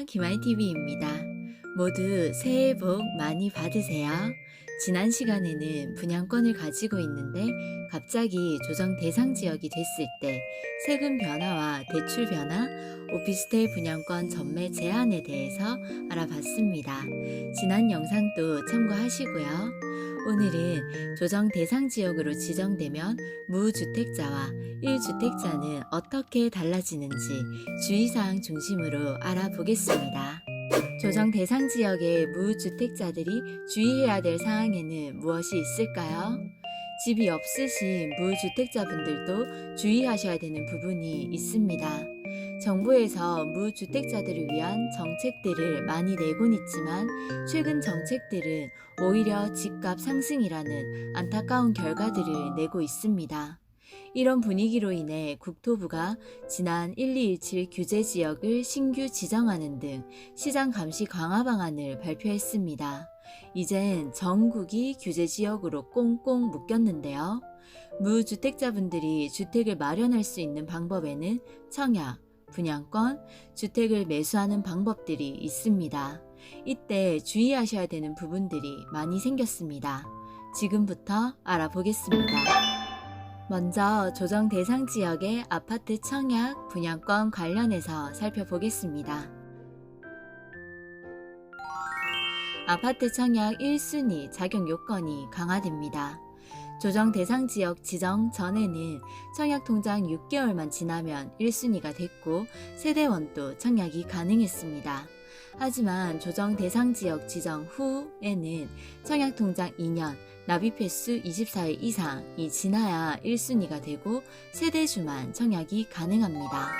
김아이TV입니다. 모두 새해 복 많이 받으세요. 지난 시간에는 분양권을 가지고 있는데 갑자기 조정 대상 지역이 됐을 때 세금 변화와 대출 변화, 오피스텔 분양권 전매 제한에 대해서 알아봤습니다. 지난 영상도 참고하시고요. 오늘은 조정 대상 지역으로 지정되면 무주택자와 1주택자는 어떻게 달라지는지 주의사항 중심으로 알아보겠습니다. 조정 대상 지역의 무주택자들이 주의해야 될 사항에는 무엇이 있을까요? 집이 없으신 무주택자분들도 주의하셔야 되는 부분이 있습니다. 정부에서 무주택자들을 위한 정책들을 많이 내곤 있지만 최근 정책들은 오히려 집값 상승이라는 안타까운 결과들을 내고 있습니다. 이런 분위기로 인해 국토부가 지난 1217 규제 지역을 신규 지정하는 등 시장 감시 강화 방안을 발표했습니다. 이젠 전국이 규제 지역으로 꽁꽁 묶였는데요. 무주택자분들이 주택을 마련할 수 있는 방법에는 청약, 분양권, 주택을 매수하는 방법들이 있습니다. 이때 주의하셔야 되는 부분들이 많이 생겼습니다. 지금부터 알아보겠습니다. 먼저 조정 대상 지역의 아파트 청약, 분양권 관련해서 살펴보겠습니다. 아파트 청약 1순위 자격 요건이 강화됩니다. 조정 대상 지역 지정 전에는 청약통장 6개월만 지나면 1순위가 됐고 세대원도 청약이 가능했습니다. 하지만 조정 대상 지역 지정 후에는 청약통장 2년, 납입 횟수 24일 이상이 지나야 1순위가 되고 세대주만 청약이 가능합니다.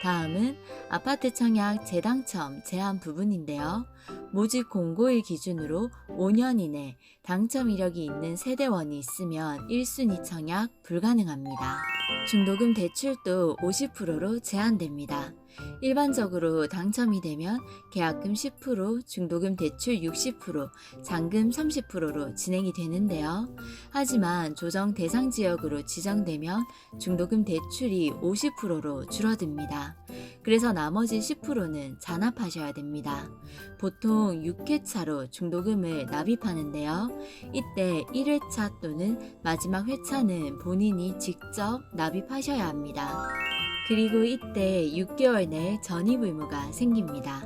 다음은 아파트 청약 재당첨 제한 부분인데요. 모집 공고일 기준으로 5년 이내 당첨 이력이 있는 세대원이 있으면 1순위 청약 불가능합니다. 중도금 대출도 50%로 제한됩니다. 일반적으로 당첨이 되면 계약금 10%, 중도금 대출 60%, 잔금 30%로 진행이 되는데요. 하지만 조정 대상 지역으로 지정되면 중도금 대출이 50%로 줄어듭니다. 그래서 나머지 10%는 잔압하셔야 됩니다. 보통 6회차로 중도금을 납입하는데요. 이때 1회차 또는 마지막 회차는 본인이 직접 납입하셔야 합니다. 그리고 이때 6개월 내 전입 의무가 생깁니다.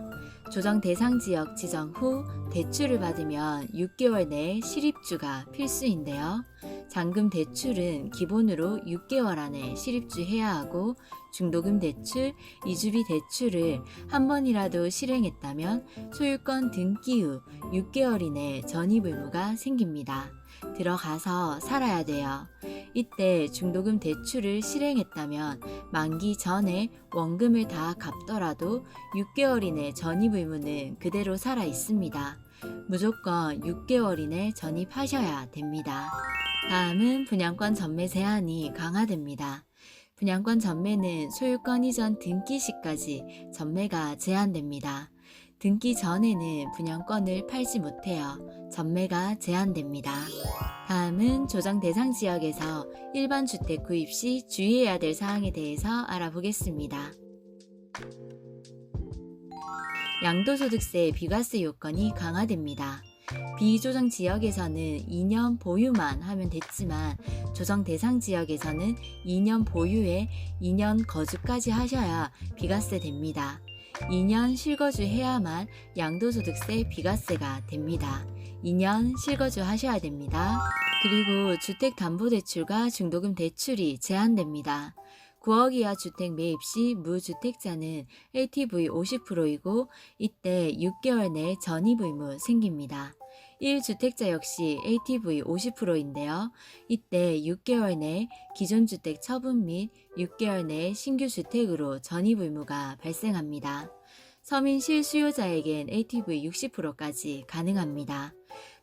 조정 대상 지역 지정 후 대출을 받으면 6개월 내에 실입주가 필수인데요. 잔금 대출은 기본으로 6개월 안에 실입주해야 하고 중도금 대출, 이주비 대출을 한 번이라도 실행했다면 소유권 등기 후 6개월 이내 전입 의무가 생깁니다. 들어가서 살아야 돼요. 이때 중도금 대출을 실행했다면 만기 전에 원금을 다 갚더라도 6개월 이내 전입 의무는 그대로 살아 있습니다. 무조건 6개월 이내 전입하셔야 됩니다. 다음은 분양권 전매 제한이 강화됩니다. 분양권 전매는 소유권 이전 등기 시까지 전매가 제한됩니다. 등기 전에는 분양권을 팔지 못해요. 전매가 제한됩니다. 다음은 조정 대상 지역에서 일반 주택 구입 시 주의해야 될 사항에 대해서 알아보겠습니다. 양도소득세 비과세 요건이 강화됩니다. 비조정 지역에서는 2년 보유만 하면 됐지만 조정 대상 지역에서는 2년 보유에 2년 거주까지 하셔야 비과세 됩니다. 2년 실거주 해야만 양도소득세 비과세가 됩니다. 2년 실거주 하셔야 됩니다. 그리고 주택담보대출과 중도금 대출이 제한됩니다. 9억 이하 주택 매입 시 무주택자는 LTV 50%이고 이때 6개월 내 전입 의무 생깁니다. 1주택자 역시 LTV 50%인데요. 이때 6개월 내 기존 주택 처분 및 6개월 내 신규 주택으로 전입 의무가 발생합니다. 서민 실수요자에겐 LTV 60%까지 가능합니다.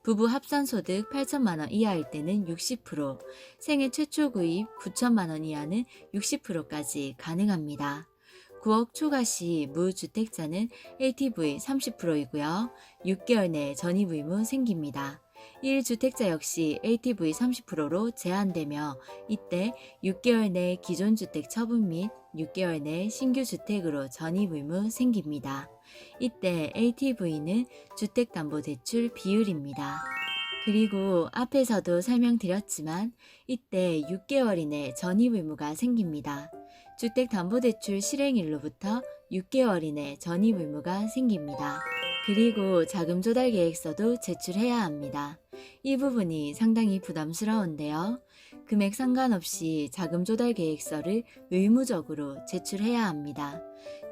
부부 합산소득 8천만원 이하일 때는 60%, 생애 최초 구입 9천만원 이하는 60%까지 가능합니다. 9억 초과 시 무주택자는 LTV 30%이고요. 6개월 내 전입 의무 생깁니다. 1주택자 역시 LTV 30%로 제한되며 이때 6개월 내 기존 주택 처분 및 6개월 내 신규 주택으로 전입 의무 생깁니다. 이때 LTV는 주택담보대출 비율입니다. 그리고 앞에서도 설명드렸지만 이때 6개월 이내 전입 의무가 생깁니다. 주택담보대출 실행일로부터 6개월 이내 전입 의무가 생깁니다. 그리고 자금조달계획서도 제출해야 합니다. 이 부분이 상당히 부담스러운데요. 금액 상관없이 자금조달계획서를 의무적으로 제출해야 합니다.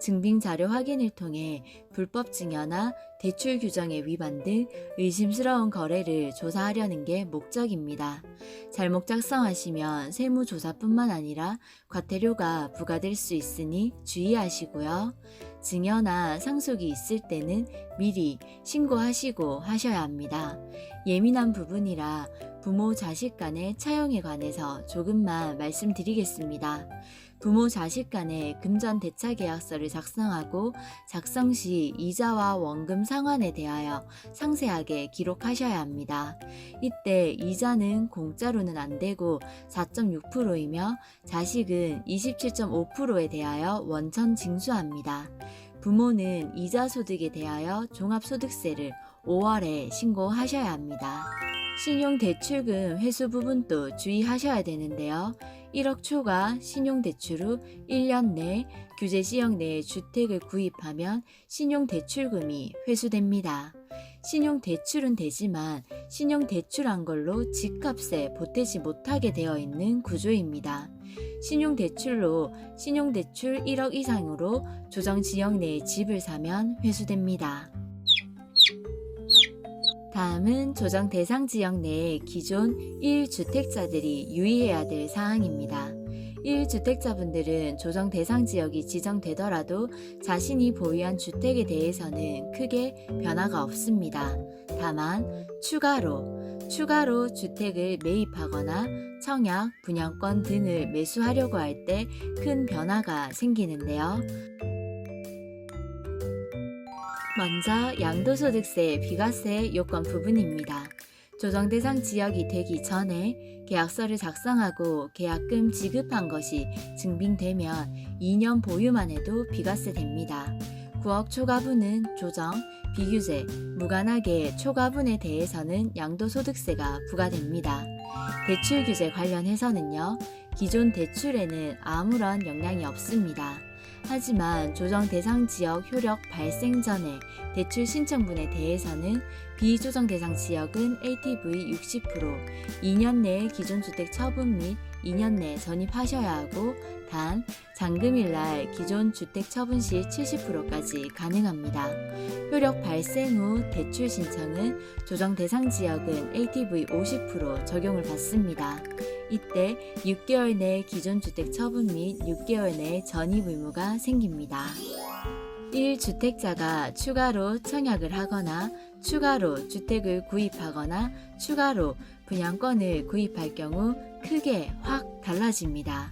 증빙자료 확인을 통해 불법 증여나 대출 규정에 위반 등 의심스러운 거래를 조사하려는 게 목적입니다. 잘못 작성하시면 세무조사뿐만 아니라 과태료가 부과될 수 있으니 주의하시고요. 증여나 상속이 있을 때는 미리 신고하시고 하셔야 합니다. 예민한 부분이라 부모 자식 간의 차용에 관해서 조금만 말씀드리겠습니다. 부모 자식 간의 금전 대차 계약서를 작성하고 작성 시 이자와 원금 상환에 대하여 상세하게 기록하셔야 합니다. 이때 이자는 공짜로는 안 되고 4.6%이며 자식은 27.5%에 대하여 원천 징수합니다. 부모는 이자 소득에 대하여 종합소득세를 5월에 신고하셔야 합니다. 신용대출금 회수 부분도 주의하셔야 되는데요. 1억 초과 신용대출 후 1년 내 규제지역 내에 주택을 구입하면 신용대출금이 회수됩니다. 신용대출은 되지만 신용대출한 걸로 집값에 보태지 못하게 되어 있는 구조입니다. 신용대출로 신용대출 1억 이상으로 조정지역 내에 집을 사면 회수됩니다. 다음은 조정 대상 지역 내의 기존 1주택자들이 유의해야 될 사항입니다. 1주택자분들은 조정 대상 지역이 지정되더라도 자신이 보유한 주택에 대해서는 크게 변화가 없습니다. 다만 추가로 주택을 매입하거나 청약, 분양권 등을 매수하려고 할 때 큰 변화가 생기는데요. 먼저 양도소득세, 비과세 요건 부분입니다. 조정 대상 지역이 되기 전에 계약서를 작성하고 계약금 지급한 것이 증빙되면 2년 보유만 해도 비과세 됩니다. 9억 초과분은 조정, 비규제, 무관하게 초과분에 대해서는 양도소득세가 부과됩니다. 대출 규제 관련해서는요, 기존 대출에는 아무런 영향이 없습니다. 하지만 조정 대상 지역 효력 발생 전에 대출 신청분에 대해서는 비조정 대상 지역은 LTV 60%, 2년 내에 기존 주택 처분 및 2년 내에 전입하셔야 하고 단 잔금일 날 기존 주택 처분 시 70%까지 가능합니다. 효력 발생 후 대출 신청은 조정 대상 지역은 LTV 50% 적용을 받습니다. 이때 6개월 내 기존 주택 처분 및 6개월 내 전입 의무가 생깁니다. 1주택자가 추가로 청약을 하거나 추가로 주택을 구입하거나 추가로 분양권을 구입할 경우 크게 확 달라집니다.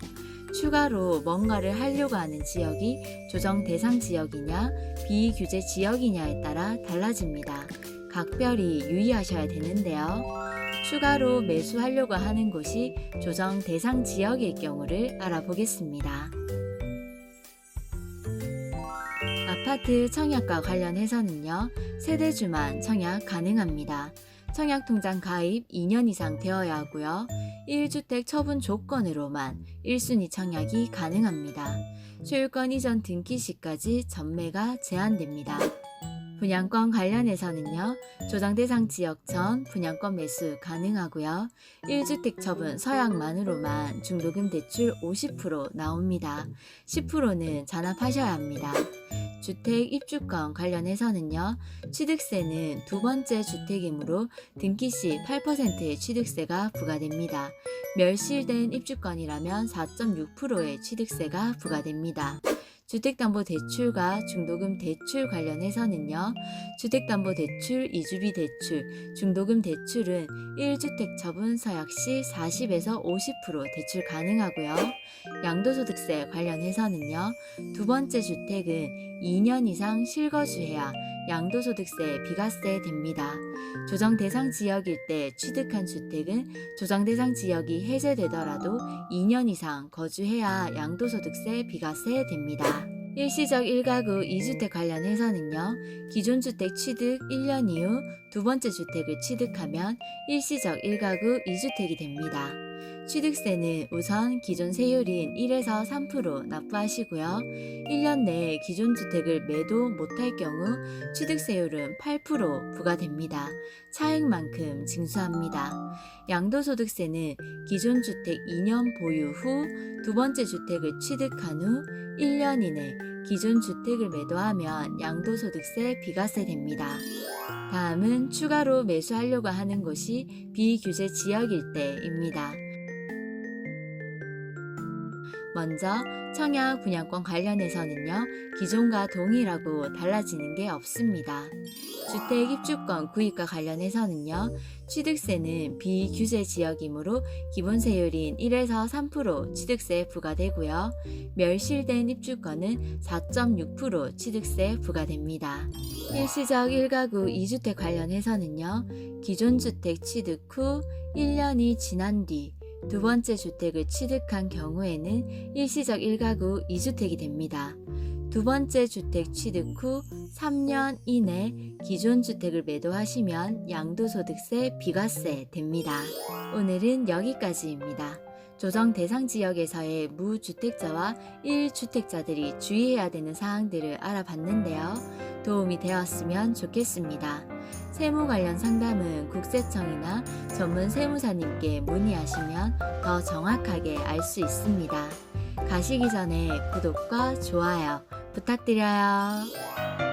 추가로 뭔가를 하려고 하는 지역이 조정 대상 지역이냐 비규제 지역이냐에 따라 달라집니다. 각별히 유의하셔야 되는데요. 추가로 매수하려고 하는 곳이 조정 대상 지역일 경우를 알아보겠습니다. 아파트 청약과 관련해서는요, 세대주만 청약 가능합니다. 청약통장 가입 2년 이상 되어야 하고요. 1주택 처분 조건으로만 1순위 청약이 가능합니다. 소유권 이전 등기 시까지 전매가 제한됩니다. 분양권 관련해서는요, 조정 대상 지역 전 분양권 매수 가능하고요. 1주택 처분 서약만으로만 중도금 대출 50% 나옵니다. 10%는 잔압하셔야 합니다. 주택 입주권 관련해서는요, 취득세는 두 번째 주택이므로 등기 시 8%의 취득세가 부과됩니다. 멸실된 입주권이라면 4.6%의 취득세가 부과됩니다. 주택담보대출과 중도금 대출 관련해서는요, 주택담보대출, 이주비 대출, 중도금 대출은 1주택 처분 서약 시 40에서 50% 대출 가능하고요. 양도소득세 관련해서는요, 두 번째 주택은 2년 이상 실거주해야 양도소득세 비과세 됩니다. 조정 대상 지역일 때 취득한 주택은 조정 대상 지역이 해제되더라도 2년 이상 거주해야 양도소득세 비과세 됩니다. 일시적 1가구 2주택 관련해서는요. 기존 주택 취득 1년 이후 두 번째 주택을 취득하면 일시적 1가구 2주택이 됩니다. 취득세는 우선 기존 세율인 1에서 3% 납부하시고요. 1년 내에 기존 주택을 매도 못할 경우 취득세율은 8% 부과됩니다. 차액만큼 징수합니다. 양도소득세는 기존 주택 2년 보유 후 두 번째 주택을 취득한 후 1년 이내 기존 주택을 매도하면 양도소득세 비과세 됩니다. 다음은 추가로 매수하려고 하는 곳이 비규제 지역일 때입니다. 먼저 청약 분양권 관련해서는요. 기존과 동일하고 달라지는 게 없습니다. 주택 입주권 구입과 관련해서는요. 취득세는 비규제 지역이므로 기본세율인 1에서 3% 취득세 부과되고요. 멸실된 입주권은 4.6% 취득세 부과됩니다. 일시적 1가구 2주택 관련해서는요. 기존 주택 취득 후 1년이 지난 뒤 두 번째 주택을 취득한 경우에는 일시적 1가구 2주택이 됩니다. 두 번째 주택 취득 후 3년 이내 기존 주택을 매도하시면 양도소득세 비과세 됩니다. 오늘은 여기까지입니다. 조정 대상 지역에서의 무주택자와 1주택자들이 주의해야 되는 사항들을 알아봤는데요. 도움이 되었으면 좋겠습니다. 세무 관련 상담은 국세청이나 전문 세무사님께 문의하시면 더 정확하게 알 수 있습니다. 가시기 전에 구독과 좋아요 부탁드려요.